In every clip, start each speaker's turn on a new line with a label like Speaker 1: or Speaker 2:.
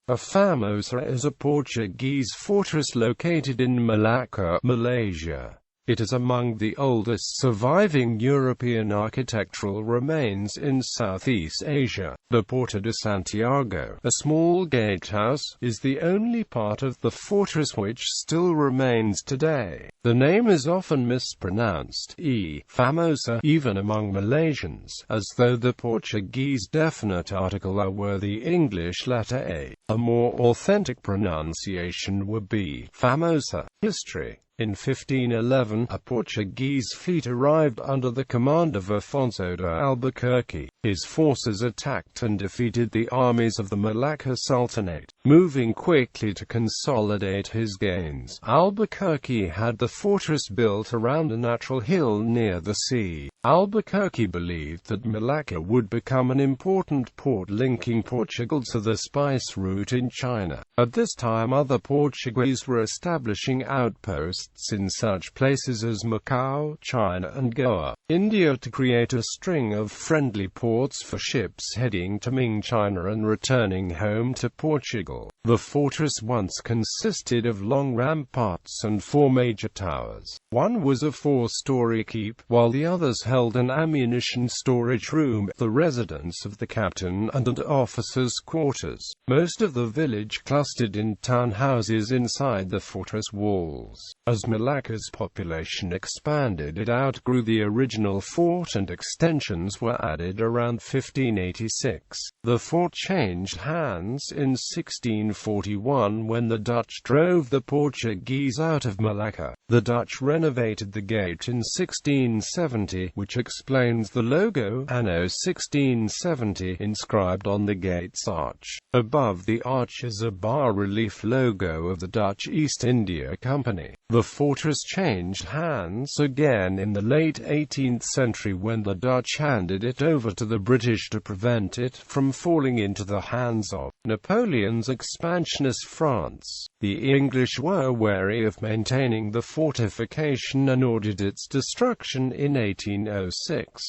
Speaker 1: A famosa is a Portuguese fortress located in Malacca, Malaysia. It is among the oldest surviving European architectural remains in Southeast Asia. The Porta de Santiago, a small gatehouse, is the only part of the fortress which still remains today. The name is often mispronounced, Famosa, even among Malaysians, as though the Portuguese definite article A were the English letter A. A more authentic pronunciation would be Famosa. History. In 1511, a Portuguese fleet arrived under the command of Afonso de Albuquerque. His forces attacked and defeated the armies of the Malacca Sultanate. Moving quickly to consolidate his gains, Albuquerque had the fortress built around a natural hill near the sea. Albuquerque believed that Malacca would become an important port linking Portugal to the spice route in China. At this time, other Portuguese were establishing outposts in such places as Macau, China and Goa, India to create a string of friendly ports for ships heading to Ming China and returning home to Portugal. The fortress once consisted of long ramparts and 4 major towers. One was a 4-story keep, while the others held an ammunition storage room, the residence of the captain, and an officers' quarters. Most of the village clustered in townhouses inside the fortress walls. As Malacca's population expanded, it outgrew the original fort and extensions were added around 1586. The fort changed hands in 1641 when the Dutch drove the Portuguese out of Malacca. The Dutch renovated the gate in 1670, which explains the logo Anno 1670 inscribed on the gate's arch. Above the arch is a bas-relief logo of the Dutch East India Company. The fortress changed hands again in the late 18th century when the Dutch handed it over to the British to prevent it from falling into the hands of Napoleon's expansionist France. The English were wary of maintaining the fortification and ordered its destruction in 1806.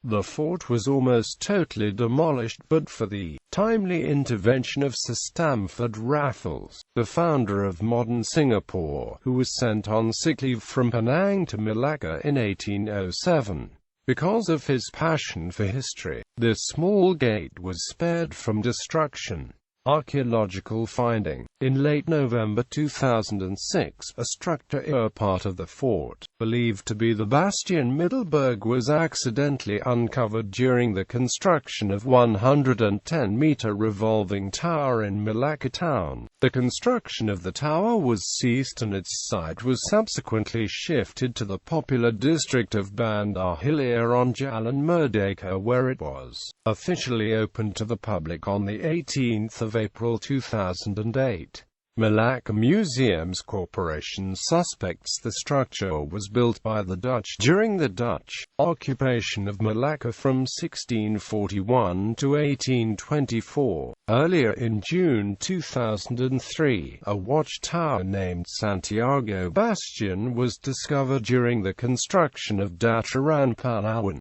Speaker 1: The fort was almost totally demolished but for the timely intervention of Sir Stamford Raffles, the founder of modern Singapore, who was sent on sick leave from Penang to Malacca in 1807. Because of his passion for history, this small gate was spared from destruction. Archaeological finding. In late November 2006, a structure part of the fort, believed to be the bastion Middelburg, was accidentally uncovered during the construction of 110-meter revolving tower in Malacca town. The construction of the tower was ceased and its site was subsequently shifted to the popular district of Bandar Hilir on Jalan Merdeka, where it was officially opened to the public on the 18th of April 2008. Malacca Museums Corporation suspects the structure was built by the Dutch during the Dutch occupation of Malacca from 1641 to 1824. Earlier in June 2003, a watchtower named Santiago Bastion was discovered during the construction of Dataran Palawan.